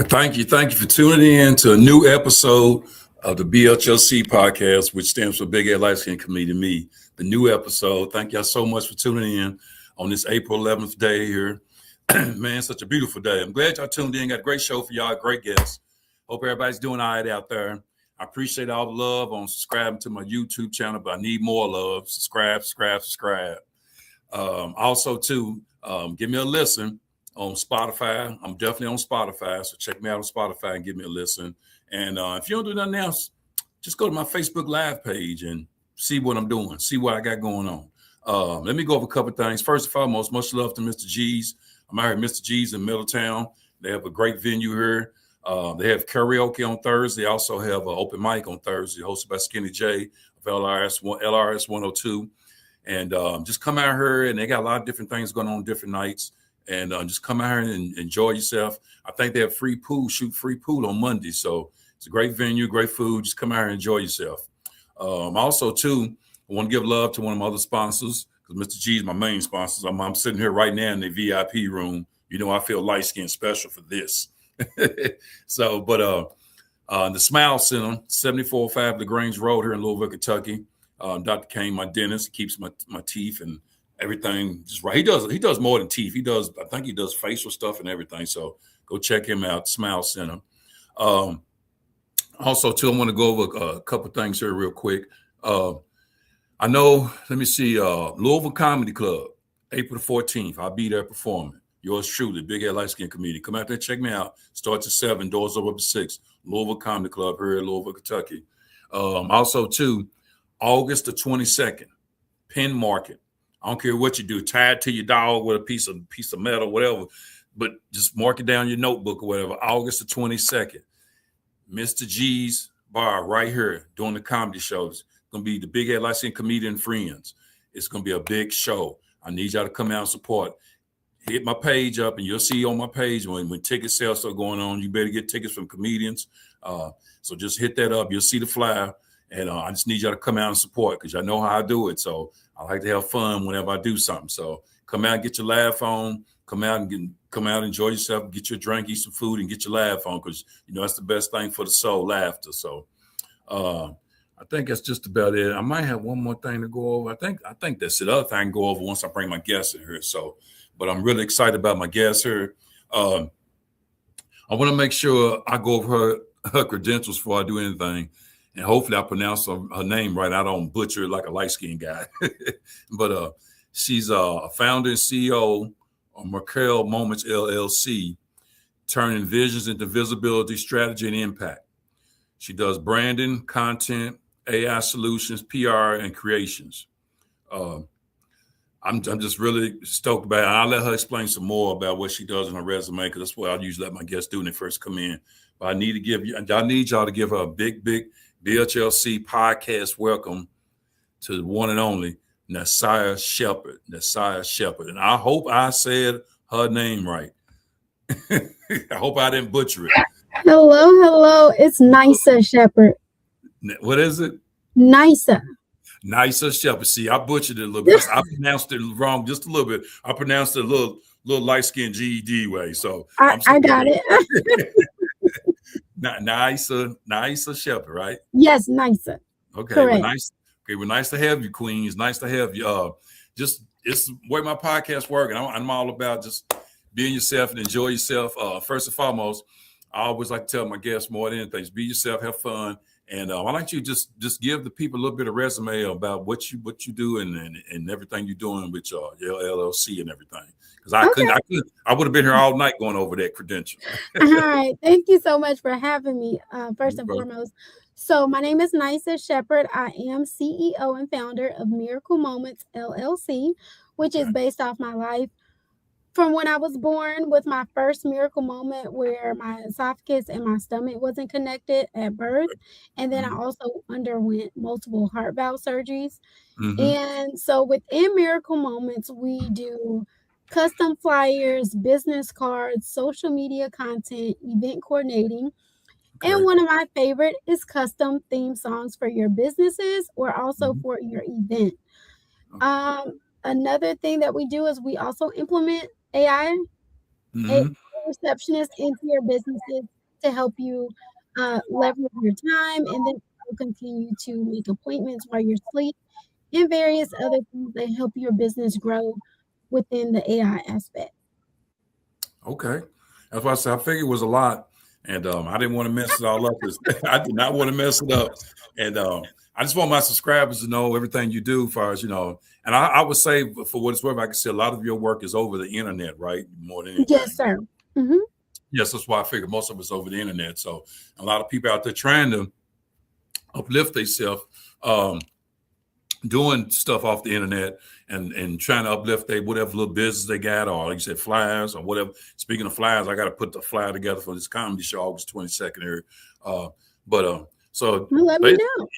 Thank you. Thank you for tuning in to a new episode of the BHLC podcast, which stands for Big Ed Light Skin Committee, me. The new episode. Thank y'all so much for tuning in on this April 11th day here. Man, such a beautiful day. I'm glad y'all tuned in. Got a great show for y'all, great guests. Hope everybody's doing all right out there. I appreciate all the love on subscribing to my YouTube channel, but I need more love. Subscribe. Also, too, give me a listen on Spotify. I'm definitely on Spotify, so check me out on Spotify and give me a listen. And if you don't do nothing else, just go to my Facebook Live page and see what I'm doing, see what I got going on. Let me go over a couple of things. First and foremost, much love to Mr. G's. I'm out here at Mr. G's in Middletown. They have a great venue here. They have karaoke on Thursday. They also have an open mic on Thursday, hosted by Skinny J of LRS 102. And just come out here, and they got a lot of different things going on different nights. And just come out here and enjoy yourself. I think they have free pool on Monday. So it's a great venue, great food. Just come out here and enjoy yourself. Also, too, I want to give love to one of my other sponsors, because Mr. G is my main sponsor. I'm sitting here right now in the VIP room. You know, I feel light-skinned special for this. So, but the Smile Center, 7405 LaGrange Road here in Louisville, Kentucky. Dr. Kane, my dentist, keeps my teeth and everything just right. He does more than teeth. I think he does facial stuff and everything. So go check him out, Smile Center. Also, too, I want to go over a couple things here real quick. I know, let me see, Louisville Comedy Club, April the 14th. I'll be there performing. Yours truly, Big Ed Light Skin Comedian. Come out there, check me out. Starts at 7, doors open at 6. Louisville Comedy Club here in Louisville, Kentucky. Also, too, August the 22nd, Penn Market. I don't care what you do, tie it to your dog with a piece of metal, whatever, but just mark it down your notebook or whatever. August the 22nd, Mr. G's bar right here doing the comedy shows. It's going to be the Big Ed Light Skin Comedian Friends. It's going to be a big show. I need y'all to come out and support. Hit my page up, and you'll see on my page when ticket sales start going on. You better get tickets from comedians. So just hit that up. You'll see the flyer. And I just need y'all to come out and support, because y'all know how I do it. So I like to have fun whenever I do something. So come out and get your laugh on. Come out, enjoy yourself, get your drink, eat some food, and get your laugh on, because you know that's the best thing for the soul, laughter. So I think that's just about it. I might have one more thing to go over. I think that's it. Other thing I can go over once I bring my guests in here. So, but I'm really excited about my guests here. I want to make sure I go over her credentials before I do anything. And hopefully I pronounce her name right. I don't butcher it like a light-skinned guy. But she's a founder and CEO of Merkel Moments, LLC, turning visions into visibility, strategy, and impact. She does branding, content, AI solutions, PR, and creations. I'm just really stoked about it. I'll let her explain some more about what she does in her resume, because that's what I usually let my guests do when they first come in. But I need y'all to give her a big BHLC podcast welcome to the one and only Nasiah Shepherd. And I hope I said her name right. I hope I didn't butcher it. Hello. It's Nasiah Shepherd. What is it? Nasiah Shepherd. See, I butchered it a little bit. I pronounced it wrong just a little bit. I pronounced it a little light-skinned GED way. So I got it. Nasiah Shepherd, right? Yes, Nasiah. Okay, correct. Well, nice to have you, Queen. It's nice to have you. Just it's the way my podcast works, and I'm all about just being yourself and enjoy yourself. First and foremost, I always like to tell my guests more than anything: be yourself, have fun, and I like you just give the people a little bit of resume about what you do and everything you're doing with your LLC and everything. Because I would have been here all night going over that credential. All right. Thank you so much for having me. First and foremost. So my name is Nasiah Shepherd. I am CEO and founder of Miracle Moments, LLC, which is based off my life from when I was born, with my first miracle moment where my esophagus and my stomach wasn't connected at birth. And then I also underwent multiple heart valve surgeries. And so within Miracle Moments, we do custom flyers, business cards, social media content, event coordinating. Okay. And one of my favorite is custom theme songs for your businesses or also for your event. Another thing that we do is we also implement AI receptionists into your businesses to help you leverage your time and then continue to make appointments while you're asleep and various other things that help your business grow within the AI aspect. Okay. That's why I said I figured it was a lot. And I didn't want to mess it all up. I did not want to mess it up. And I just want my subscribers to know everything you do as far as, and I would say for what it's worth, I can say a lot of your work is over the internet, right? More than anything. Yes, sir. Mm-hmm. Yes, that's why I figured most of it's over the internet. So a lot of people out there trying to uplift themselves, doing stuff off the internet and trying to uplift whatever little business they got, or like you said, flyers or whatever. Speaking of flyers, I got to put the flyer together for this comedy show August 22nd here. So let me know.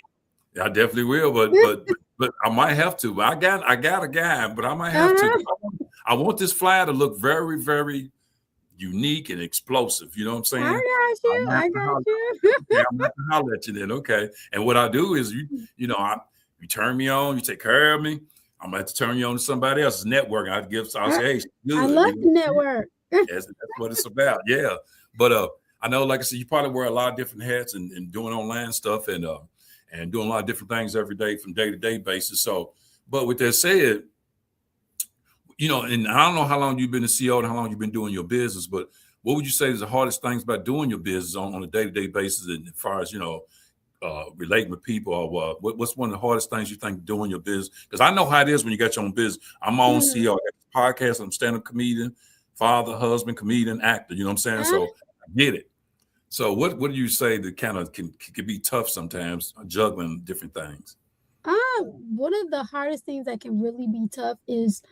I definitely will, but I might have to. I got a guy, but I might have to. I want this flyer to look very, very unique and explosive. You know what I'm saying? I got you. Yeah, I'm not gonna holler at you then. Okay. And what I do is you turn me on, you take care of me. I'm gonna have to turn you on to somebody else's network. I'll say, hey, good. I love the network. That's what it's about. Yeah. But I know, like I said, you probably wear a lot of different hats and doing online stuff and doing a lot of different things every day from day to day basis. So, but with that said, and I don't know how long you've been a CEO and how long you've been doing your business, but what would you say is the hardest things about doing your business on a day-to-day basis, and as far as, relating with people, or what's one of the hardest things you think doing your business? Because I know how it is when you got your own business. I'm my own CEO, I have a podcast, I'm a stand-up comedian, father, husband, comedian, actor, you know what I'm saying? So I get it. So what do you say that kind of can be tough sometimes, juggling different things? One of the hardest things that can really be tough is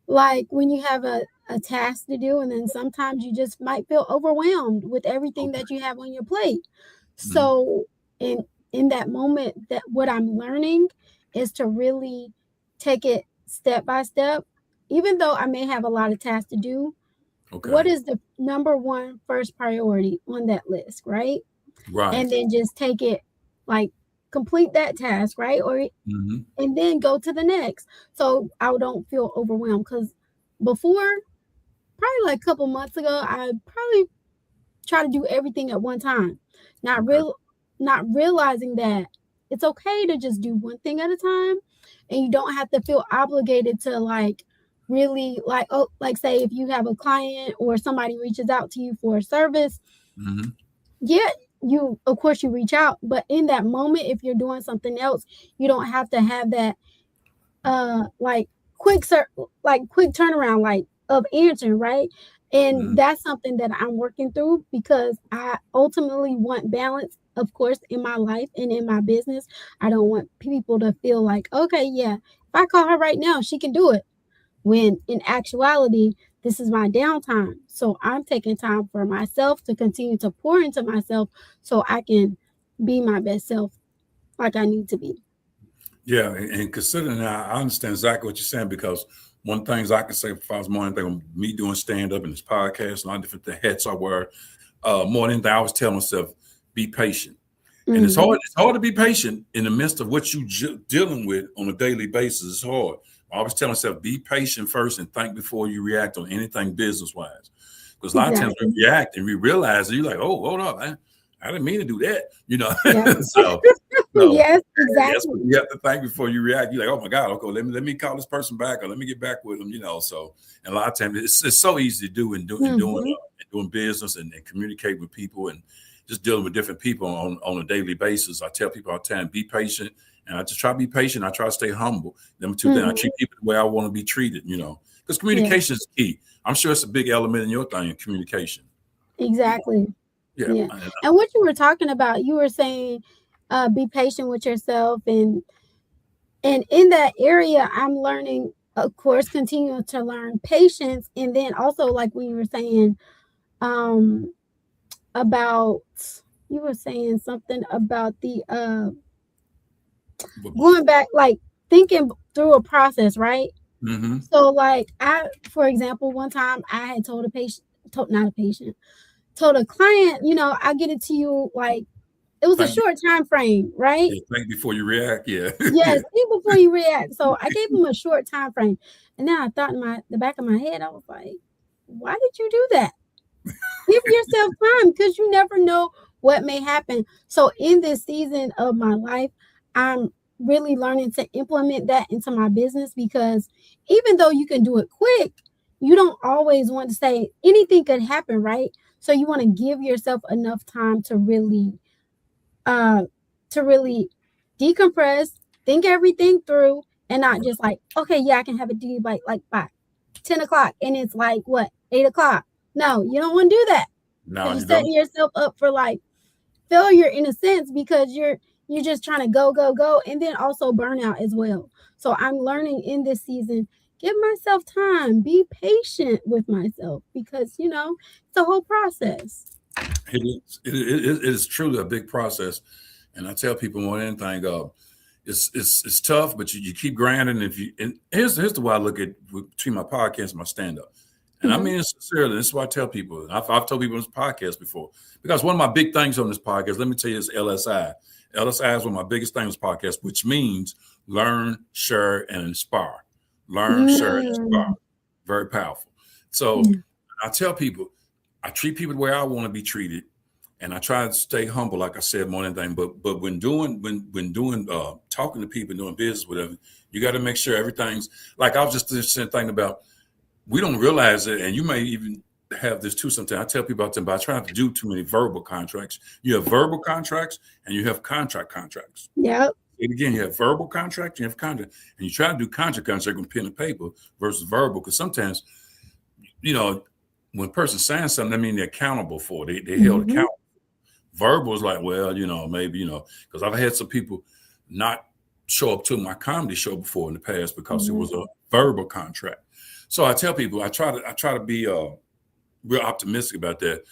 like when you have a task to do, and then sometimes you just might feel overwhelmed with everything that you have on your plate. So in that moment, that what I'm learning is to really take it step by step. Even though I may have a lot of tasks to do, what is the number one first priority on that list, right? Right. And then just take it, like, complete that task, right? And then go to the next. So I don't feel overwhelmed, because before, probably like a couple months ago, I probably try to do everything at one time, not realizing that it's okay to just do one thing at a time, and you don't have to feel obligated to really say if you have a client or somebody reaches out to you for a service, you of course you reach out, but in that moment, if you're doing something else, you don't have to have that quick turnaround of answering, right? And that's something that I'm working through, because I ultimately want balance, of course, in my life and in my business. I don't want people to feel like, okay, yeah, if I call her right now, she can do it, when in actuality, this is my downtime. So I'm taking time for myself to continue to pour into myself so I can be my best self like I need to be. Yeah, and considering that, I understand exactly what you're saying, because one of the things I can say, if I was more anything with me doing stand-up and this podcast and all different hats I wear, more than anything, I always tell myself, be patient. And it's hard to be patient in the midst of what you're dealing with on a daily basis. It's hard. I always tell myself, be patient first and think before you react on anything business-wise. Because a lot of times we react and we realize that you're like, oh, hold up, man. I didn't mean to do that, so yes, exactly. You have to think before you react. You're like, oh my God, okay, let me call this person back, or let me get back with them, So, and a lot of times it's so easy to do in doing business and communicate with people and just dealing with different people on a daily basis. I tell people all the time, be patient, and I just try to be patient. I try to stay humble. Number two, then I treat people the way I want to be treated, because communication is key. I'm sure it's a big element in your thing, communication. Exactly. Yeah. And what you were talking about, you were saying, be patient with yourself, and in that area, I'm learning, of course, continue to learn patience, and then also like when you were saying, about you were saying something about the going back, like thinking through a process, right? So for example, one time I had told a client, I'll get it to you, like, it was a short time frame, right? Yeah, think before you react. Yeah. Yes, think before you react. So I gave him a short time frame, and then I thought in the back of my head, I was like, why did you do that? Give yourself time because you never know what may happen. So in this season of my life, I'm really learning to implement that into my business because even though you can do it quick, you don't always want to say anything could happen, right? So you want to give yourself enough time uh to really decompress, think everything through, and not just like, okay, yeah, I can have it due by 10 o'clock, and it's like what, 8 o'clock. No, you don't want to do that No, because you you're don't. setting yourself up for like failure in a sense because you're just trying to go, and then also burnout as well. So I'm learning in this season, give myself time, be patient with myself because it's a whole process. It is truly a big process, and I tell people more than anything, it's tough, but you keep grinding. And here's the way I look at between my podcast and my stand up, and I Mhm. mean it sincerely. This is what I tell people. And I've told people on this podcast before because one of my big things on this podcast, let me tell you, is LSI. LSI is one of my biggest things on this podcast, which means learn, share, and inspire. Learn, share, and inspire. Mm. Very powerful. So Yeah. I tell people, I treat people the way I want to be treated, and I try to stay humble, like I said, more than anything. But when doing talking to people, doing business, whatever, you got to make sure everything's like I was just thinking about. We don't realize it, and you may even have this too. Sometimes I tell people about them, but I try not to do too many verbal contracts. You have verbal contracts, and you have contracts. Yep. And again, you have verbal contract, you have contract, and you try to do contract with pen and paper versus verbal, because sometimes when a person signs something, that means they're accountable for it. They held Mhm. accountable. Verbal is like, well, maybe, because I've had some people not show up to my comedy show before in the past because it was a verbal contract. So I tell people, I try to be real optimistic about that.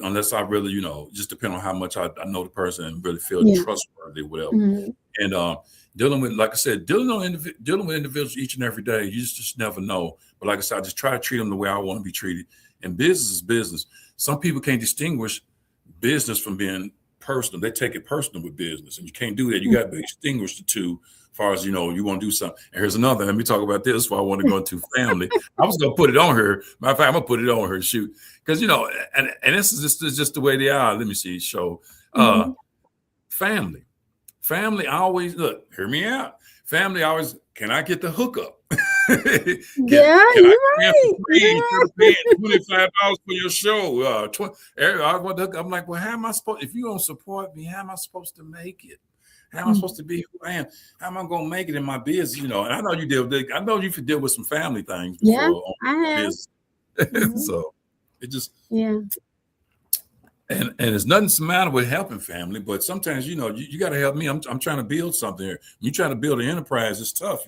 Unless I really, just depend on how much I know the person and really feel Yeah. trustworthy, whatever. Mhm. And dealing with, like I said, dealing with individuals each and every day, you just never know. But like I said, I just try to treat them the way I want to be treated. And business is business. Some people can't distinguish business from being personal. They take it personal with business, and you can't do that. You got to distinguish the two. As far as you want to do something. And here's another. Let me talk about this. Before I want to go into family. I was gonna put it on her. Matter of fact, I'm gonna put it on her. Shoot, because and this is just the way they are. Let me see. So, family. Family always look. Hear me out. Family always. Can I get the hookup? Yeah, can you're I come in right. for free You're instead of paying $25 for your show? I'm like, well, how am I supposed? If you don't support me, how am I supposed to make it? How am I supposed to be who I am? How am I going to make it in my business? And I know you I know you could deal with some family things Yeah, before I on have. business. So it just Yeah. and there's nothing the matter with helping family, but sometimes you got to help me. I'm trying to build something here. You trying to build an enterprise, it's tough,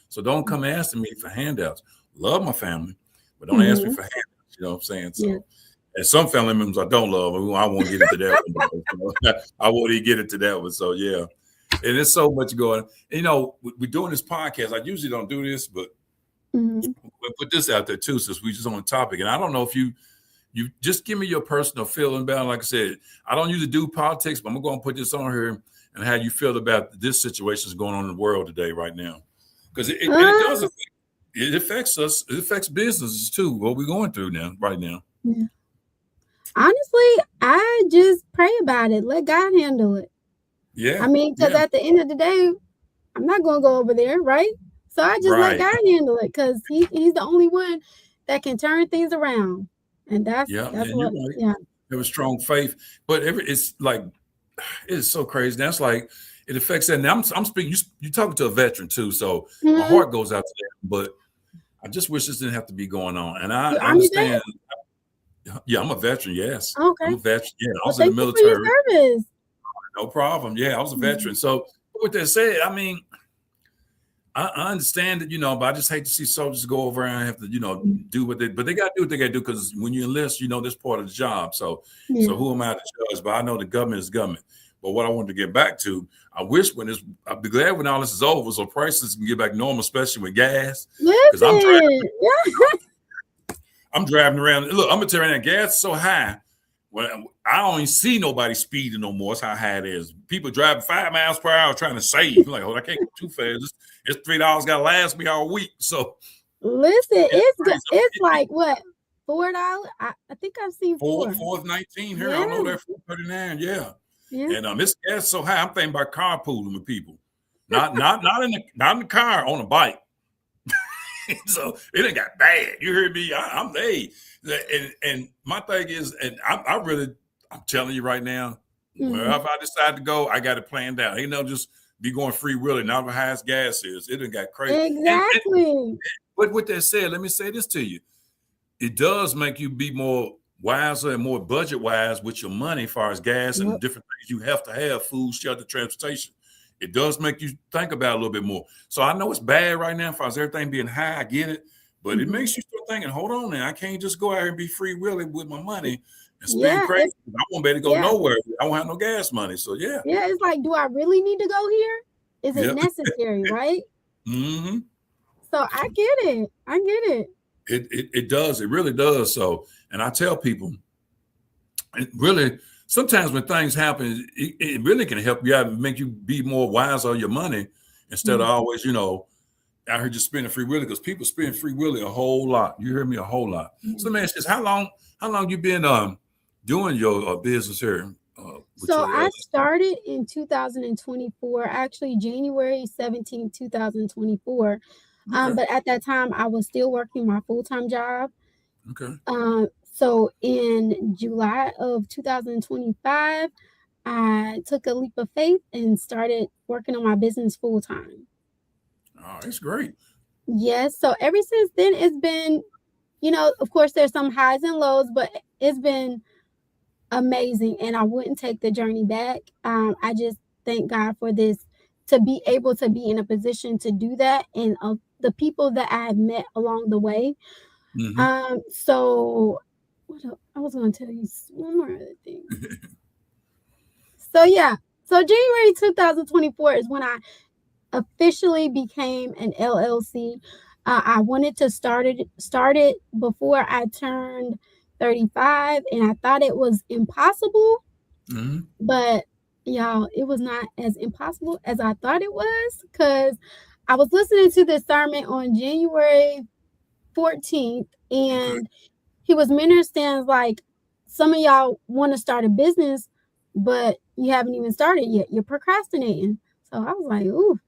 So don't come asking me for handouts. Love my family, but don't ask me for handouts. You know what I'm saying? So, Yeah. and some family members I don't love. I won't get into that one. I won't even get into that one. So yeah, and there's so much going. And, we're doing this podcast. I usually don't do this, but we'll put this out there too, since we just on the topic. And I don't know if you just give me your personal feeling about it. Like I said, I don't usually do politics, but I'm going to put this on here and how you feel about this situation that's going on in the world today, right now. Because it does it affects us. It affects businesses too. What we're going through right now. Yeah. Honestly, I just pray about it. Let God handle it. Yeah. I mean, because at the end of the day, I'm not going to go over there, right? So I just let God handle it because he's the only one that can turn things around. And that's what, you're right. yeah. There was strong faith, but it's like, it's so crazy. That's like, it affects that. Now I'm speaking, you're talking to a veteran too. So my heart goes out to them, but I just wish this didn't have to be going on. And I understand. Yeah, I'm a veteran. Yes. Okay. I'm a veteran. Yeah. I was in the military. For your service. No problem. Yeah. I was a veteran. So with that said, I mean, I understand that, but I just hate to see soldiers go over and have to, do what but they got to do what they got to do, because when you enlist, that's part of the job. So who am I to judge? But I know the government is government. But what I wanted to get back to, I'd be glad when all this is over, so prices can get back normal, especially with gas. Because I'm driving around. Look, I'm gonna tell you that gas is so high. Well, I don't even see nobody speeding no more. That's how high it is. People driving 5 miles per hour trying to save. I'm like, I can't go too fast. It's $3 got to last me all week. So listen, it's like what $4. I think I've seen four. Fourth 19 here. Yeah. I know that 439. Yeah. Yeah. And this gas so high. I'm thinking about carpooling with people. Not in the car, on a bike. So it ain't got bad. You heard me? I'm and my thing is, and I'm telling you right now, wherever I decide to go, I got it planned out. Ain't no just be going free willing. Now the highest gas is, it done got crazy. Exactly. But with that said, let me say this to you. It does make you be more wiser and more budget wise with your money as far as gas and different things you have to have: food, shelter, transportation. It does make you think about it a little bit more. So I know it's bad right now as far as everything being high. I get it. But it makes you start thinking, hold on now, I can't just go out here and be free willing with my money and spend crazy. I won't be able to go nowhere. I won't have no gas money. So yeah. Yeah, it's like, do I really need to go here? Is it necessary, right? Mm-hmm. So I get it. It does. It really does. So, and I tell people, it really, sometimes when things happen, it really can help you out and make you be more wise on your money instead of always, out here just spending free willy, because people spend free willy a whole lot. You hear me? A whole lot. So let me ask this: how long you been doing your business here? So I started in 2024, actually January 17, 2024. But at that time I was still working my full-time job. Okay. So in July of 2025, I took a leap of faith and started working on my business full time. Oh, that's great. Yes. So ever since then, it's been, of course, there's some highs and lows, but it's been amazing. And I wouldn't take the journey back. I just thank God for this, to be able to be in a position to do that, and the people that I have met along the way. So I was going to tell you one more other thing. So January 2024 is when I officially became an LLC. I wanted to start it before I turned 35, and I thought it was impossible. But y'all, it was not as impossible as I thought it was, because I was listening to this sermon on January 14th, and he was ministering like, some of y'all want to start a business, but you haven't even started yet. You're procrastinating. So I was like, ooh,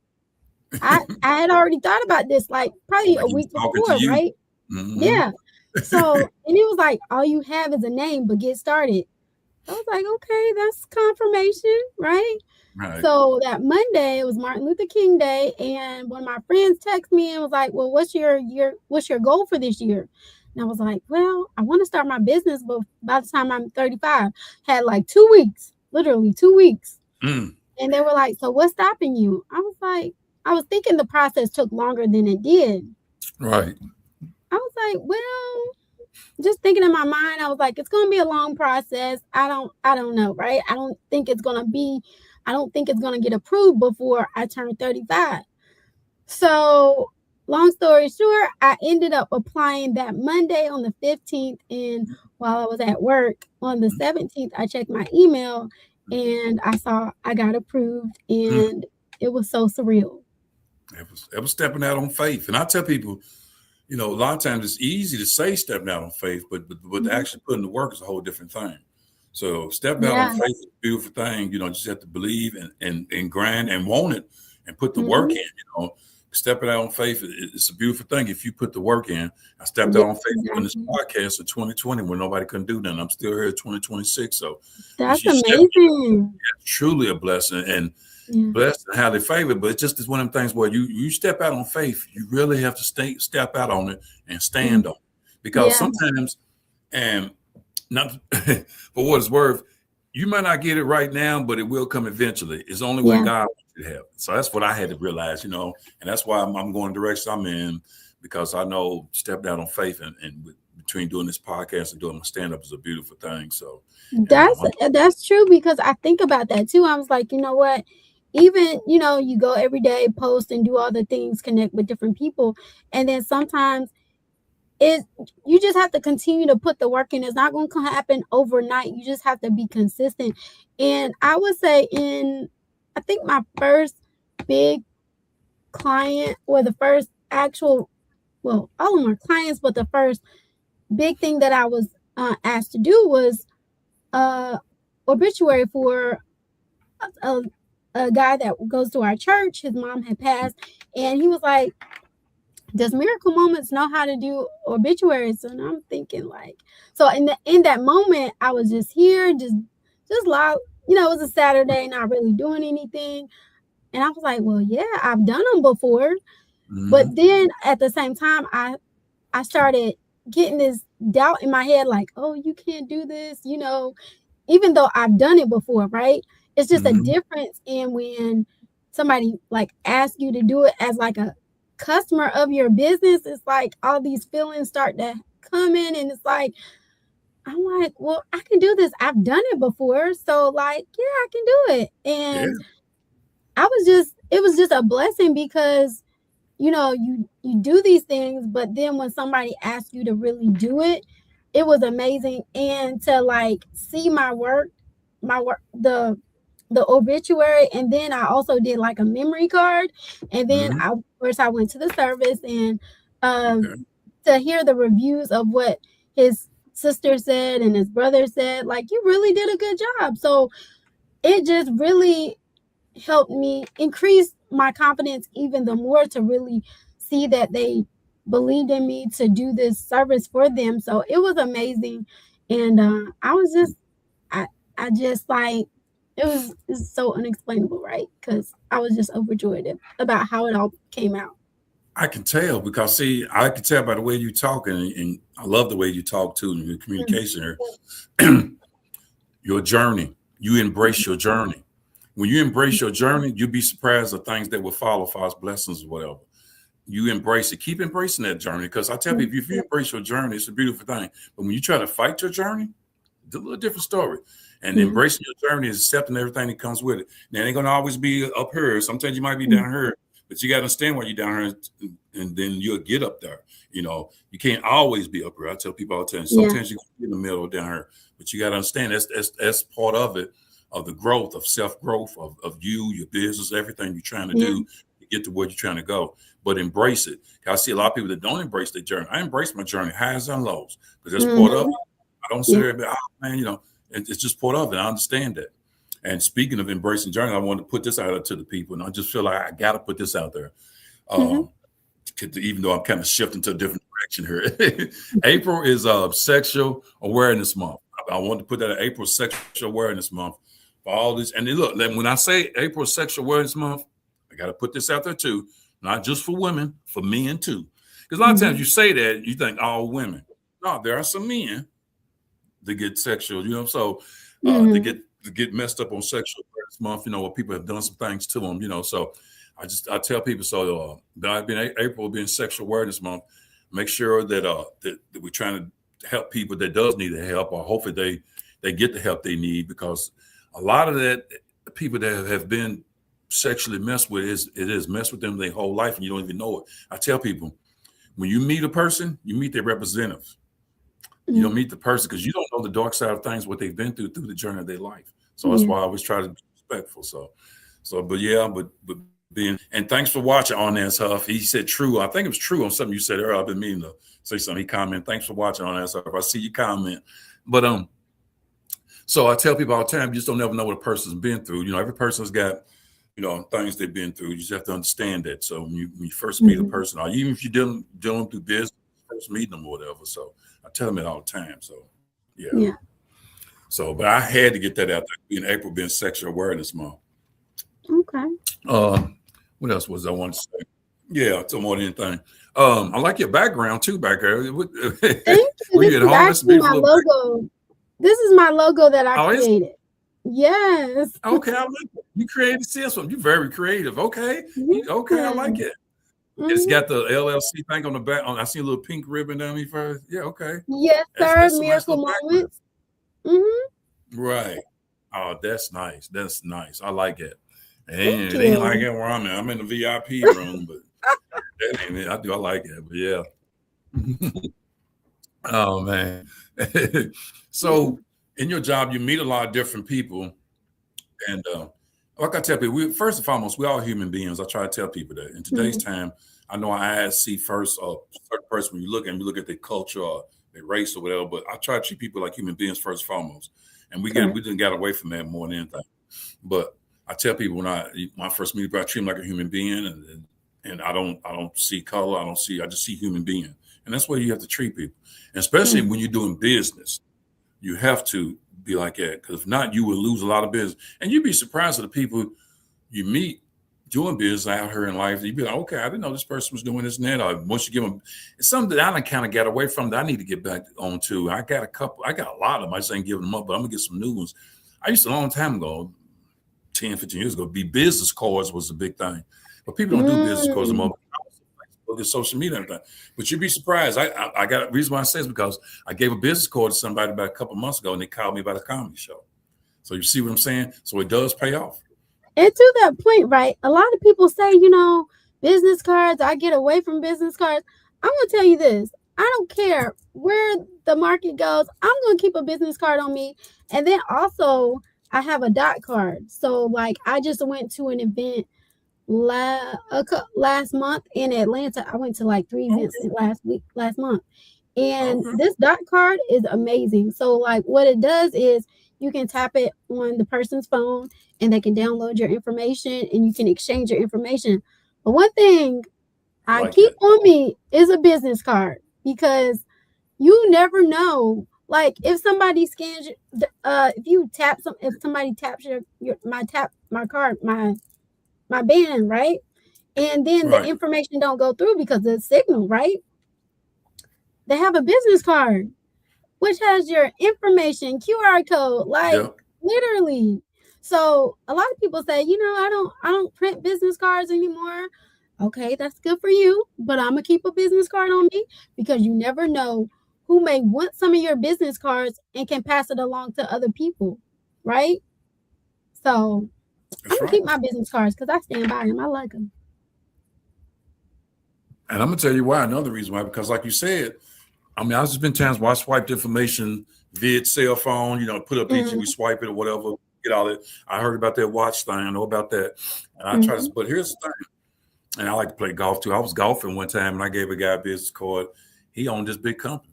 I had already thought about this like probably a week before, right? Yeah. So, and it was like, all you have is a name, but get started. I was like, okay, that's confirmation, right? So that Monday, it was Martin Luther King Day, and one of my friends texted me and was like, well, what's your goal for this year? And I was like, well, I want to start my business, but by the time I'm 35, had like 2 weeks, literally 2 weeks. And they were like, so what's stopping you? I was like, I was thinking the process took longer than it did. Right. I was like, well, just thinking in my mind, I was like, it's going to be a long process. I don't know, right? I don't think it's going to get approved before I turn 35. So long story short, I ended up applying that Monday on the 15th. And while I was at work on the 17th, I checked my email and I saw I got approved, and it was so surreal. It was stepping out on faith. And I tell people, a lot of times it's easy to say stepping out on faith, but actually putting the work is a whole different thing. So stepping out on faith is a beautiful thing. You just have to believe and grind and want it and put the work in. Stepping out on faith is a beautiful thing if you put the work in. I stepped out on faith on this podcast in 2020 when nobody couldn't do nothing. I'm still here in 2026. So that's amazing. It's truly a blessing, and blessed and highly favored. But it just is one of them things where you step out on faith, you really have to step out on it and stand on it. Because sometimes, and not for what it's worth, you might not get it right now, but it will come eventually. It's only when God wants you to have it. So that's what I had to realize, and that's why I'm going the direction I'm in, because I know stepping out on faith and between doing this podcast and doing my stand-up is a beautiful thing. So that's true, because I think about that too. I was like, you know what? Even, you go every day, post and do all the things, connect with different people. And then sometimes you just have to continue to put the work in. It's not going to happen overnight. You just have to be consistent. And I would say I think my first big client, or the first actual, well, all of my clients, but the first big thing that I was asked to do was obituary for a, a guy that goes to our church. His mom had passed, and he was like, does Miracle Moments know how to do obituaries? And I'm thinking like, so in that moment, I was just here, just loud. You know, it was a Saturday, not really doing anything. And I was like, well, yeah, I've done them before. But then at the same time, I started getting this doubt in my head, like, oh, you can't do this, you know, even though I've done it before, right? It's just a difference in when somebody like asks you to do it as like a customer of your business. It's like all these feelings start to come in, and it's like, I'm like, well, I can do this. I've done it before. So like, yeah, I can do it. Yeah. And it was just a blessing because you know, you do these things, but then when somebody asks you to really do it, it was amazing. And to like see my work, the obituary, and then I also did like a memory card, and then I of course I went to the service, and Okay. to hear the reviews of what his sister said and his brother said, like, you really did a good job. So it just really helped me increase my confidence even the more to really see that they believed in me to do this service for them. So it was amazing. And I was just, I just like, it's so unexplainable, right? Because I was just overjoyed about how it all came out. I can tell because see, I can tell by the way you talk, and I love the way you talk too, and your communication here. Your journey, you embrace your journey. When you embrace your journey, you'll be surprised at things that will follow false blessings or whatever. You embrace it. Keep embracing that journey because I tell people, if you embrace your journey, it's a beautiful thing. But when you try to fight your journey, it's a little different story. And embracing your journey is accepting everything that comes with it. Now, it ain't going to always be up here. Sometimes you might be down here, but you got to understand why you're down here, and then you'll get up there. You know, you can't always be up here. I tell people all the time, sometimes you can be in the middle down here, but you got to understand that's part of it, of the growth, of self-growth, of you, your business, everything you're trying to do to get to where you're trying to go. But embrace it. I see a lot of people that don't embrace their journey. I embrace my journey, highs and lows, because that's part of it. I don't say, oh, man, you know, it's just part of it. I understand that. And speaking of embracing journey, I want to put this out there to the people. And I just feel like I got to put this out there. Even though I'm kind of shifting to a different direction here. April is Sexual Awareness Month. I want to put that in April Sexual Awareness Month for all this. And then look, when I say April Sexual Awareness Month, I got to put this out there too, not just for women, for men too. Because a lot of times you say that, you think all women. No, there are some men that get sexual, you know, so they get messed up on Sexual Awareness Month, you know, where people have done some things to them, you know. So I tell people, so April being Sexual Awareness Month, make sure that that we're trying to help people that does need the help, or hopefully they get the help they need, because a lot of that people that have been sexually messed with is messed with them their whole life, and you don't even know it. I tell people, when you meet a person, you meet their representatives. You don't meet the person because you don't know the dark side of things, what they've been through the journey of their life. So that's why I always try to be respectful. But being, and thanks for watching on that stuff. He said true. I think it was true on something you said earlier. I've been meaning to say something. He commented, thanks for watching on that stuff. I see you comment. But so I tell people all the time, you just don't never know what a person's been through. You know, every person's got, you know, things they've been through. You just have to understand that. So when you first meet a person, or even if you're dealing through business, first meeting them or whatever. So I tell them it all the time. So yeah. So, but I had to get that out there. In April being Sexual Awareness Month. Okay. What else was I want to say? Yeah, so more than anything. I like your background too, back there. Thank you. This is actually my logo. This is my logo that I created. Yes. Okay, I like it. You created something. You're very creative. Okay. Okay, I like it. It's got the LLC thing on the back. I see a little pink ribbon down here first. Yeah, okay. Yes, sir. That's Miracle Moments. Right. Oh, that's nice. That's nice. I like it. And it ain't like it where I'm at. I'm in the VIP room, but that ain't it. I like it. But yeah. Oh man. So in your job, you meet a lot of different people. And like I tell people, first and foremost, we're all human beings. I try to tell people that. In today's time, I know I see first a certain person when you look at their culture or race or whatever. But I try to treat people like human beings first and foremost. And we Correct. didn't get away from that more than anything. But I tell people when my first meet, I treat them like a human being, and I don't see color. I just see human being, and that's why you have to treat people, and especially when you're doing business, you have to be like that, because if not, you will lose a lot of business, and you'd be surprised at the people you meet doing business out here in life. You'd be like, okay, I didn't know this person was doing this and that. Or once you give them, it's something that I kind of got away from that I need to get back on to. I got a lot of them. I just ain't giving them up, but I'm gonna get some new ones. I used to, a long time ago, 10, 15 years ago, be business cards was a big thing. But people don't do business cards anymore. Look at social media and everything. But you'd be surprised. I got a reason why I say is because I gave a business card to somebody about a couple of months ago, and they called me about a comedy show. So you see what I'm saying? So it does pay off. And to that point, right, a lot of people say, business cards, I get away from business cards. I'm going to tell you this. I don't care where the market goes. I'm going to keep a business card on me. And then also, I have a dot card. So, like, I just went to an event last month in Atlanta. I went to like 3 events last month. And this dot card is amazing. So, like, what it does is you can tap it on the person's phone and they can download your information and you can exchange your information. But one thing I keep on me is a business card, because you never know. Like, if somebody scans, if somebody taps my card, my band, right? And then the information don't go through because of the signal, right? They have a business card, which has your information, QR code, like literally. So a lot of people say, I don't print business cards anymore. Okay, that's good for you, but I'm gonna keep a business card on me, because you never know who may want some of your business cards and can pass it along to other people, right? So I'm gonna keep my business cards because I stand by them. I like them. And I'm gonna tell you why. Another reason why, because like you said, I've just been times where I swiped information via cell phone, put up picture, we swipe it or whatever, get all that. I heard about that watch thing, I know about that. And I try to, but here's the thing, and I like to play golf too. I was golfing one time and I gave a guy a business card. He owned this big company.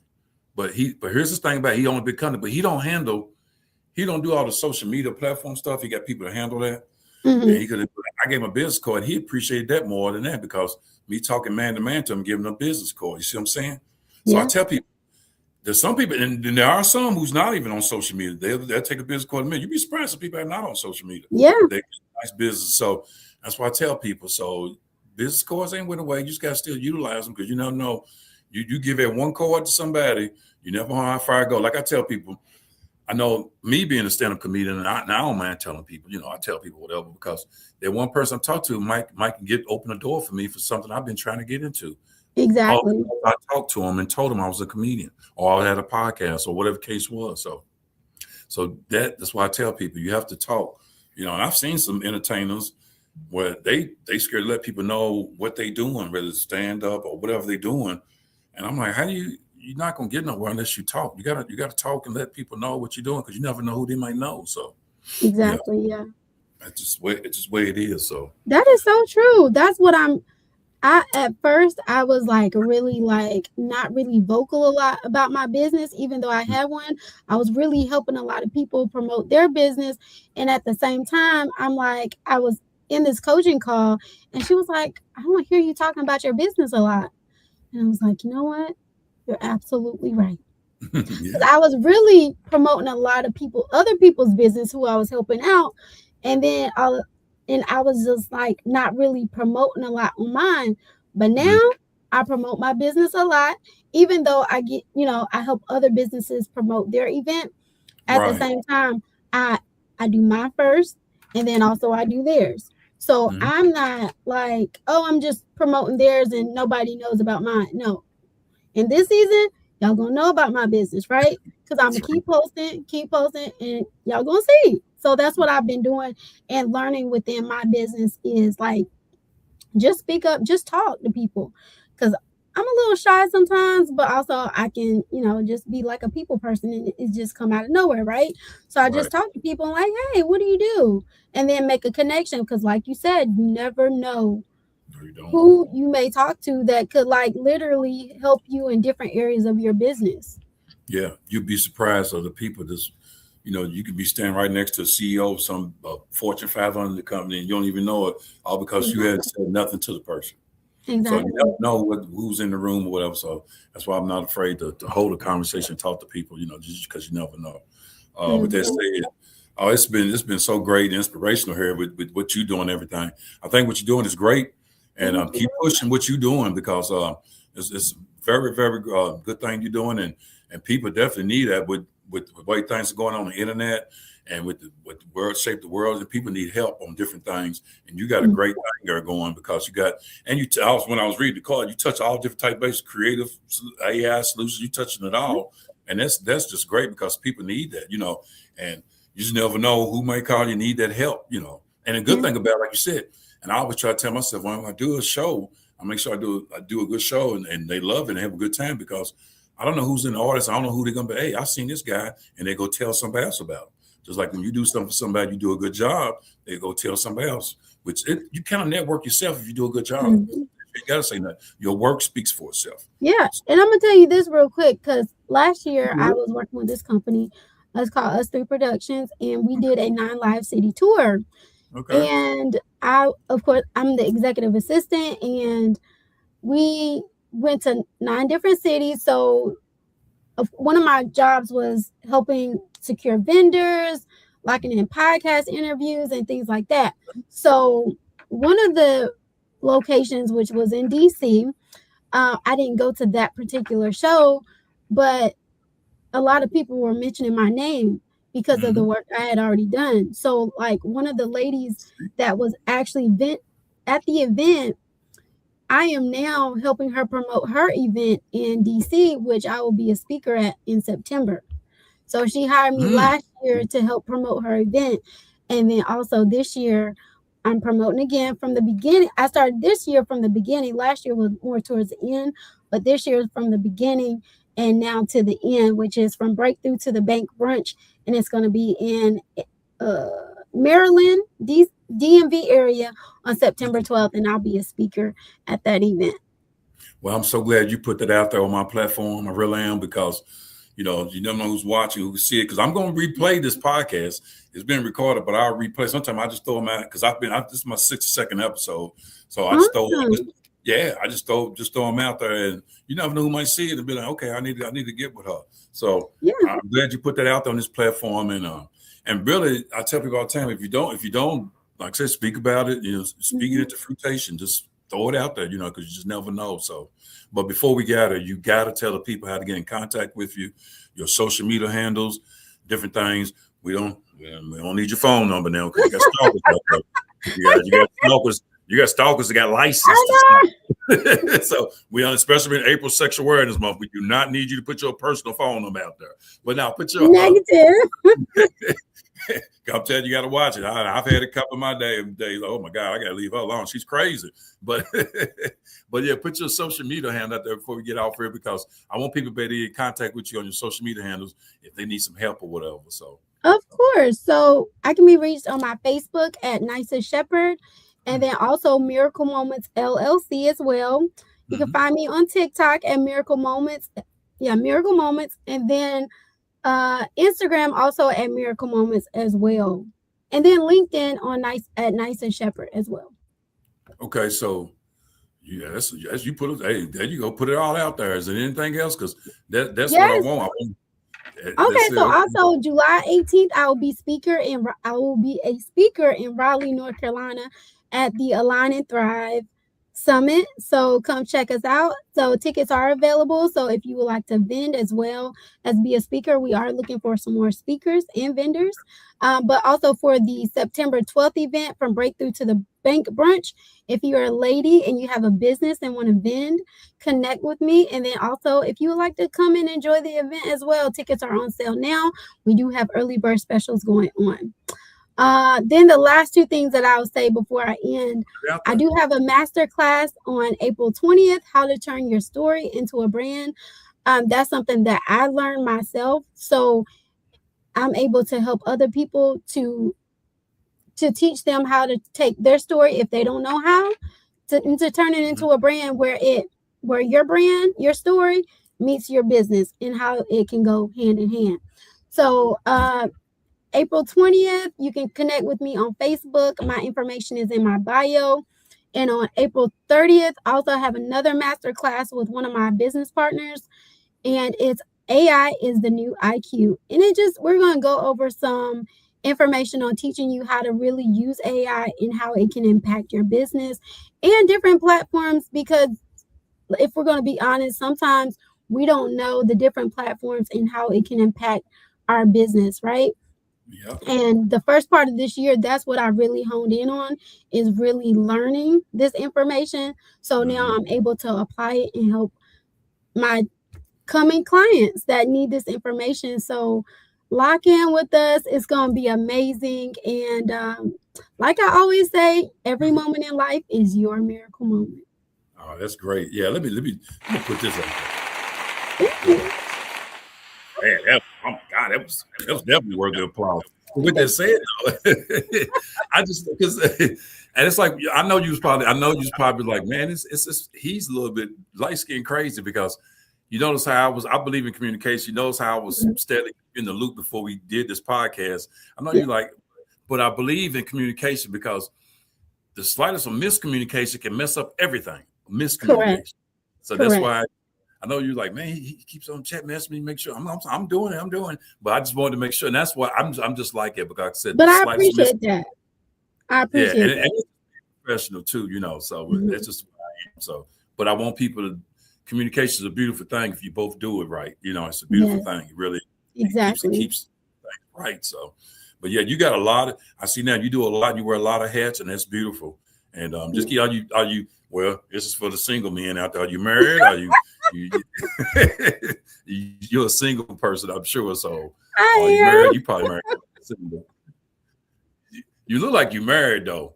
But here's the thing about it, he owned a big company, but he don't do all the social media platform stuff. He got people to handle that. And I gave him a business card. He appreciated that more than that, because me talking man to man to him, giving him a business card. You see what I'm saying? So I tell people, there's some people, and there are some who's not even on social media. They'll take a business card to me. You'd be surprised if people are not on social media. Yeah. They nice business. So that's why I tell people. So business cards ain't went away. You just got to still utilize them, because you never know. You give that one card to somebody, you never know how far I go. Like I tell people, I know me being a stand-up comedian, and I don't mind telling people, I tell people whatever, because that one person I talk to might open a door for me for something I've been trying to get into. Exactly. I talked to him and told him I was a comedian, or I had a podcast, or whatever the case was. So that's why I tell people, you have to talk. And I've seen some entertainers where they scared to let people know what they doing, whether it's stand up or whatever they doing. And I'm like, you're not gonna get nowhere unless you talk. You gotta talk and let people know what you're doing, because you never know who they might know. So exactly, yeah. It's just way it is. So that is so true. That's what at first I was like really not really vocal a lot about my business, even though I had one. I was really helping a lot of people promote their business. And at the same time, I'm like, I was in this coaching call and she was like, I don't hear you talking about your business a lot. And I was like, you know what? You're absolutely right. I was really promoting a lot of other people's business who I was helping out. And then I was just like not really promoting a lot on mine. But now I promote my business a lot, even though I get, I help other businesses promote their event. At the same time, I do mine first, and then also I do theirs. So I'm not like, I'm just promoting theirs and nobody knows about mine. No. In this season, y'all gonna know about my business, right? Because I'm gonna keep posting, and y'all gonna see. So that's what I've been doing and learning within my business is like, just speak up, just talk to people. Because I'm a little shy sometimes, but also I can, just be like a people person, and it just come out of nowhere, right? So I just talk to people and like, hey, what do you do? And then make a connection, because like you said, you never know who you may talk to that could like literally help you in different areas of your business. Yeah, you'd be surprised of the people that's, you could be standing right next to a CEO of some Fortune 500 company and you don't even know it, all because you hadn't Exactly. said nothing to the person. So you never Exactly. know who's in the room or whatever. So that's why I'm not afraid to hold a conversation, talk to people, just because you never know. With that Mhm. said, oh, it's been so great, and inspirational here with what you're doing, everything. I think what you're doing is great, and Thank keep you. pushing what you're doing because it's very very good thing you're doing, and people definitely need that with the way things are going on the internet and with the world shape the world, and people need help on different things. And you got a Mhm. great thing there going because you got and you. When I was reading the card, you touch all different type bases, creative AI solutions. You touching it all, and that's just great because people need that. And you just never know who may call you need that help. And a good Yeah. thing about it, like you said, and I always try to tell myself when I do a show, I make sure I do a good show and they love it and have a good time because I don't know who's in the audience. I don't know who they're gonna be. Hey, I seen this guy, and they go tell somebody else about him. Just like when you do something for somebody, you do a good job, they go tell somebody else. You kind of network yourself if you do a good job. Mhm. You gotta say that your work speaks for itself. Yeah, So, and I'm gonna tell you this real quick because last year I was working with this company. It's called Us Three Productions, and we did a 9 live city tour. okay. And I, of course, I'm the executive assistant, and we went to 9 different cities. So one of my jobs was helping secure vendors, locking in podcast interviews, and things like that. So one of the locations, which was in DC, I didn't go to that particular show, but a lot of people were mentioning my name because of the Hmm. work I had already done. So, like one of the ladies that was actually at the event, I am now helping her promote her event in DC, which I will be a speaker at in September. So she hired me Mm. last year to help promote her event. And then also this year, I'm promoting again from the beginning. I started this year from the beginning. Last year was more towards the end, but this year is from the beginning and now to the end, which is from breakthrough to the bank brunch. And it's going to be in uh, Maryland, DMV area on September 12th. And I'll be a speaker at that event. Well, I'm so glad you put that out there on my platform. I really am because, you never know who's watching, who can see it. Because I'm going to replay this podcast. It's been recorded, but I'll replay. Sometimes I just throw them out because this is my 62nd episode. So Awesome. I just throw them out there, and you never know who might see it and be like, okay, I need to get with her. So Yeah. I'm glad you put that out there on this platform, and really, I tell people all the time, if you don't, like I said, speak about it, speak it Mhm. into fruition, just throw it out there, because you just never know. So, but before we got it, you got to tell the people how to get in contact with you, your social media handles, different things. We don't need your phone number now because you got stalkers out there. You got stalkers. You got stalkers that got license I to know. stalk. So especially in April Sexual Awareness Month, we do not need you to put your personal phone number out there. But now put your Negative. I'm telling you, got to watch it. I've had a couple of my days. Oh my God, I got to leave her alone. She's crazy. But but yeah, put your social media handle out there before we get off here because I want people to be in contact with you on your social media handles if they need some help or whatever. So Of course. So I can be reached on my Facebook at Nicest Shepherd, and then also Miracle Moments LLC as well. You can mhm. find me on TikTok at Miracle Moments. Yeah, Miracle Moments. And then Instagram also at Miracle Moments as well. And then LinkedIn on Nice and Shepherd as well. Okay, so yeah, that's you put it. Hey, there you go. Put it all out there. Is there anything else? Because that's what I Yes. want. Okay, That's it. so Okay. also July 18th, I will be a speaker in Raleigh, North Carolina at the Align and Thrive Summit. So come check us out. So tickets are available. So if you would like to vend as well as be a speaker, we are looking for some more speakers and vendors. But also for the September 12th event from Breakthrough to the Bank Brunch, if you're a lady and you have a business and want to vend, connect with me. And then also, if you would like to come and enjoy the event as well, tickets are on sale now. We do have early bird specials going on. Then the last two things that I'll say before I end, Put it out I there. do have a master class on April 20th, how to turn your story into a brand. That's something that I learned myself. So I'm able to help other people to teach them how to take their story if they don't know how to turn it Mhm. into a brand where your brand, your story meets your business and how it can go hand in hand. So April 20th, you can connect with me on Facebook. My information is in my bio. And on April 30th, I also have another master class with one of my business partners, and it's AI is the new IQ. And we're going to go over some information on teaching you how to really use AI and how it can impact your business and different platforms. Because if we're going to be honest, sometimes we don't know the different platforms and how it can impact our business, right? Yeah. And the first part of this year, that's what I really honed in on, is really learning this information. So now I'm able to apply it and help my coming clients that need this information. So lock in with us. It's going to be amazing. And like I always say, every moment in life is your miracle moment. Oh, that's great. Yeah, let me put this on. Thank you. Man, oh my God, that was definitely worth the applause. With that said, though, I just because and it's like I know you was probably like, man, it's he's a little bit light skinned crazy, because you notice how I believe in communication. You notice how I was steadily in the loop before we did this podcast. I know you like, but I believe in communication because the slightest of miscommunication can mess up everything. Miscommunication. Correct. So that's why I know you're like, man, he keeps on chat messaging me, make sure I'm doing it. But I just wanted to make sure, and that's why I'm just like it, because I said, but I appreciate that. I appreciate that. And it's professional too, So that's just what I am. So, but I want people to. Communication is a beautiful thing if you both do it right. It's a beautiful thing. It really keeps things right. So, but yeah, you got a lot of. I see now you do a lot. You wear a lot of hats, and that's beautiful. And just keep. Are you? Well, this is for the single men out there. Are you married? Are you? You're a single person, I'm sure. So, are you married? You probably married. You look like you married though.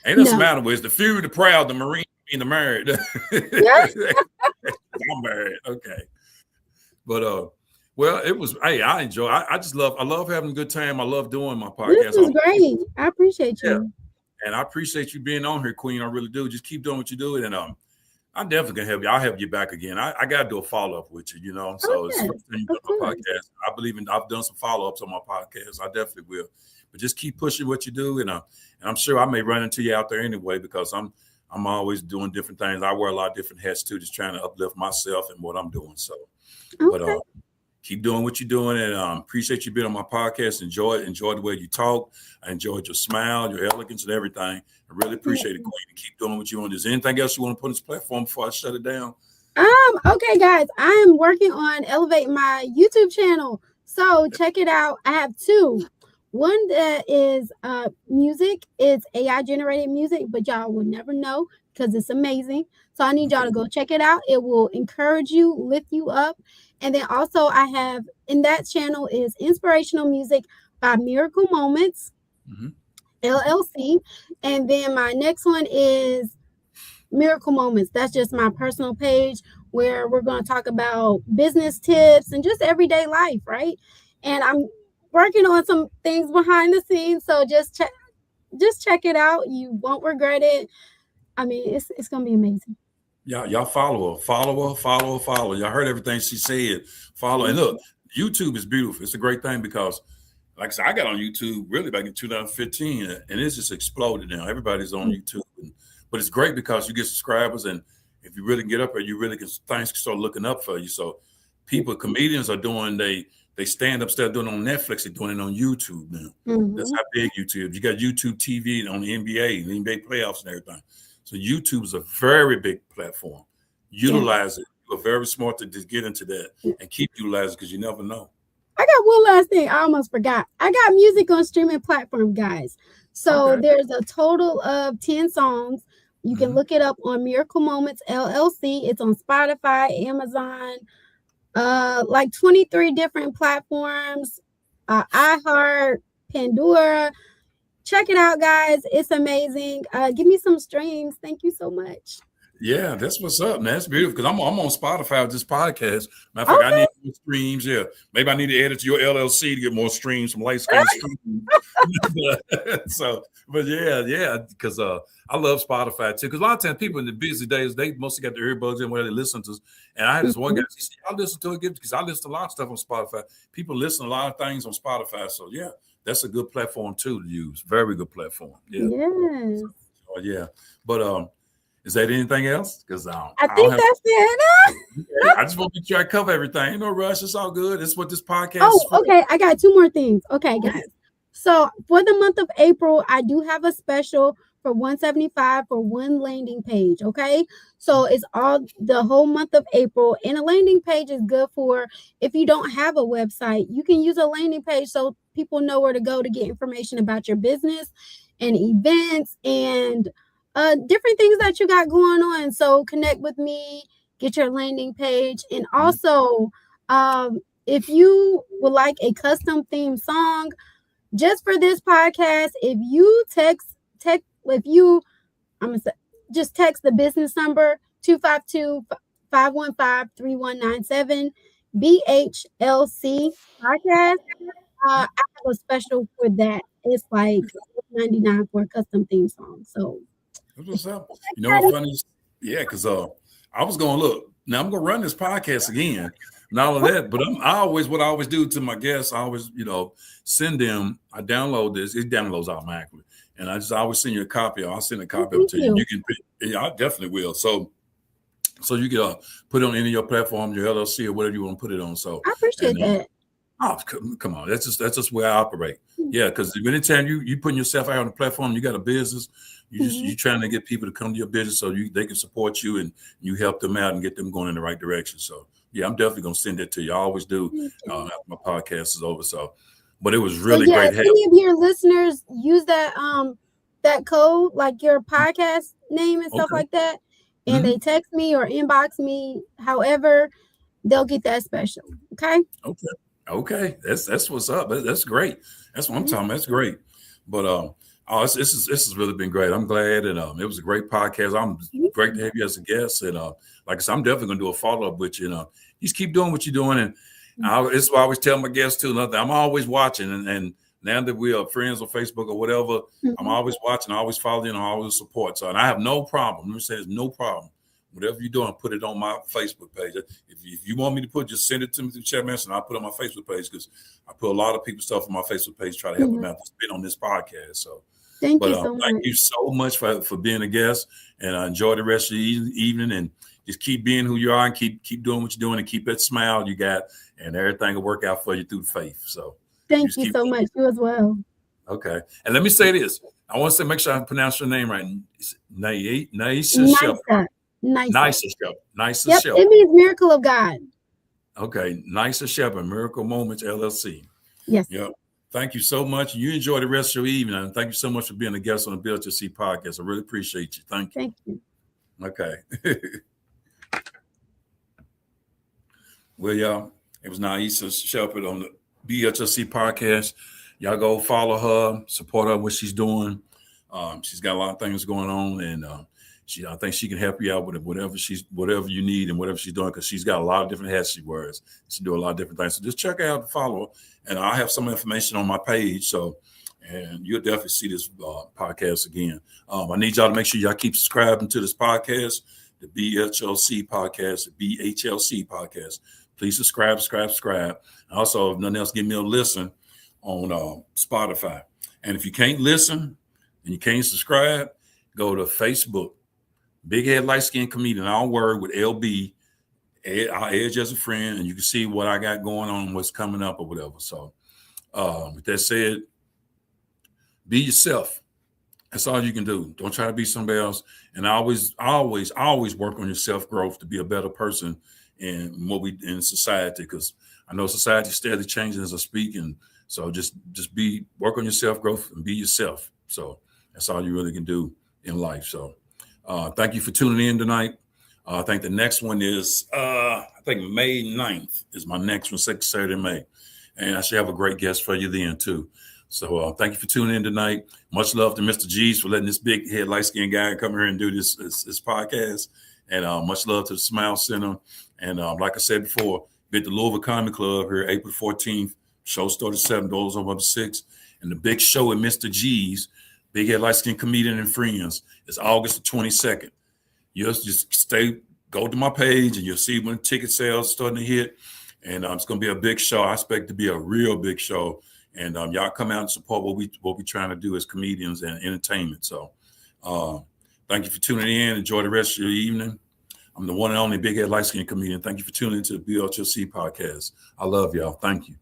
Ain't nothing matter with the few, the proud, the marine, and the married. I'm married. Okay. But well, it was I enjoy. I love having a good time. I love doing my podcast. This is great. I appreciate you. Yeah. And I appreciate you being on here, Queen. I really do. Just keep doing what you're doing. And I'm definitely gonna help you. I'll have you back again. I gotta do a follow-up with you, So it's the first time you do my podcast. I've done some follow-ups on my podcast. I definitely will. But just keep pushing what you do, and I'm sure I may run into you out there anyway, because I'm always doing different things. I wear a lot of different hats too, just trying to uplift myself and what I'm doing. So, but keep doing what you're doing, and appreciate you being on my podcast. Enjoy the way you talk. I enjoyed your smile, your elegance, and everything. I really appreciate it, Queen. Keep doing what you're doing. Is there anything else you want to put on this platform before I shut it down? Okay, guys, I am working on elevating my YouTube channel, so check it out. I have two. One that is music. It's AI generated music, but y'all will never know because it's amazing. So I need y'all to go check it out. It will encourage you, lift you up. And then also I have in that channel is inspirational music by Miracle Moments, LLC. And then my next one is Miracle Moments. That's just my personal page where we're going to talk about business tips and just everyday life, right? And I'm working on some things behind the scenes, so just check it out. You won't regret it. I mean, it's gonna be amazing. Y'all follow her. Y'all heard everything she said. Follow, and look, YouTube is beautiful. It's a great thing because, like I said, I got on YouTube really back in 2015, and it's just exploded now. Everybody's on YouTube, but it's great because you get subscribers, and if you really get up there, you really can things can start looking up for you. So, comedians are doing they stand up, instead of doing it on Netflix, they're doing it on YouTube now. That's how big YouTube. You got YouTube TV on the NBA, the NBA playoffs and everything. So YouTube is a very big platform. Utilize it. You're very smart to just get into that and keep utilizing, because you never know. I got one last thing. I almost forgot. I got music on streaming platform, guys. So there's a total of 10 songs. You can look it up on Miracle Moments LLC. It's on Spotify, Amazon, like 23 different platforms, iHeart, Pandora. Check it out, guys. It's amazing. Give me some streams. Thank you so much. Yeah, that's what's up, man. That's beautiful because I'm on Spotify with this podcast. Matter of fact, I Okay. need more streams. Yeah, maybe I need to add it to your LLC to get more streams from light skin streams. So, but yeah, because I love Spotify too. Because a lot of times people in the busy days they mostly got their earbuds in where they listen to. And I had this one guy. Mhm. He said, I listen to it because I listen to a lot of stuff on Spotify. People listen to a lot of things on Spotify. So yeah, that's a good platform too to use. Very good platform. Yeah. Yes. So, yeah. But is that anything else? Because I I don't think have. that's it. I just want to make sure I cover everything. Ain't no rush. It's all good. It's what this podcast is Oh, for. okay. I got two more things. Okay, Oh yeah. guys. So for the month of April, I do have a special for 175 for one landing page. Okay. So it's all the whole month of April. And a landing page is good for if you don't have a website, you can use a landing page so people know where to go to get information about your business and events and different things that you got going on. So connect with me, get your landing page, and also if you would like a custom theme song just for this podcast, if you text if you I'm gonna say, just text the business number 252-515-3197 BHLC podcast. I have a special for that. It's like $99 for a custom theme song. So That's if what's up. You know you're what ready, funny is? Yeah, because I was going to look. Now I'm going to run this podcast again. Not all of that, but what I always do to my guests, I always send them. I download this. It downloads automatically, and I always send you a copy. I'll send a copy up thank to you. you. You can. Yeah, I definitely will. So you can put it on any of your platforms, your LLC or whatever you want to put it on. So I appreciate and that. Oh, come on. That's just where I operate. Yeah, because anytime you putting yourself out on the platform, you got a business, you trying to get people to come to your business so they can support you and you help them out and get them going in the right direction. So yeah, I'm definitely gonna send it to you. I always do after my podcast is over. So, but it was So really yeah, if great help. any of your listeners use that code, like your podcast name and stuff Okay. like that, and Hmm. they text me or inbox me, however, they'll get that special. Okay. Okay. Okay. That's what's up. That's great. That's what I'm Yeah. talking about. That's great. But this has really been great. I'm glad, and it was a great podcast. I'm great to have you as a guest, and like I said, I'm definitely gonna do a follow up with you. Just keep doing what you're doing, and it's what I always tell my guests too. I'm always watching, and now that we are friends on Facebook or whatever, I'm Mhm. always watching, I always follow you, and I always support. So, and I have no problem. Let me say, there's no problem. Whatever you're doing, put it on my Facebook page. If you want me to just send it to me through chat message, and I'll put it on my Facebook page because I put a lot of people's stuff on my Facebook page, try to help them Mhm. out that's been on this podcast. So, Thank but you so thank much. you so much for being a guest, and enjoy the rest of the evening, and just keep being who you are, and keep doing what you're doing, and keep that smile you got, and everything will work out for you through faith. So, you Thank just you keep so doing much. You as well. it. Okay. And let me say this: I want to make sure I pronounce your name right. Naisha Shepherd. Nicer. Nicer. Nicer Shepherd. Nicer Yep. Shepherd. It means miracle of God. Okay, Nicer Shepherd, Miracle Moments LLC. Yes. Yep. Thank you so much. You enjoy the rest of your evening. And thank you so much for being a guest on the BHLC podcast. I really appreciate you. Thank you. Thank you. Okay. Well, y'all, it was Naisa Shepherd on the BHLC podcast. Y'all go follow her, support her, what she's doing. She's got a lot of things going on, and I think she can help you out with whatever you need and whatever she's doing, because she's got a lot of different hats she wears. She do a lot of different things. So just check out and follow her, and I have some information on my page. So, and you'll definitely see this podcast again. I need y'all to make sure y'all keep subscribing to this podcast, the BHLC podcast, the BHLC podcast. Please subscribe. Also, if nothing else, give me a listen on Spotify. And if you can't listen and you can't subscribe, go to Facebook, Big Head Light Skin Comedian, all word with LB, our Edge as a friend, and you can see what I got going on, what's coming up or whatever. So, with that said, be yourself. That's all you can do. Don't try to be somebody else. And always work on your self-growth to be a better person in society, because I know society's steadily changing as I speak. And so just work on your self-growth and be yourself. So that's all you really can do in life. So thank you for tuning in tonight. I think the next one is I think May 9th is my next one, second Saturday in May. And I should have a great guest for you then too. So thank you for tuning in tonight. Much love to Mr. G's for letting this big head light skinned guy come here and do this podcast. And much love to the Smile Center. And like I said before, be at the Louisville Comedy Club here April 14th. Show started at 7, doors over to 6. And the big show at Mr. G's, Big Head Light Skin Comedian and Friends, is August the 22nd. You'll just go to my page and you'll see when ticket sales starting to hit. And it's going to be a big show. I expect it to be a real big show. And y'all come out and support what we trying to do as comedians and entertainment. So thank you for tuning in. Enjoy the rest of your evening. I'm the one and only Big Head Light Skin Comedian. Thank you for tuning into the BHLC podcast. I love y'all. Thank you.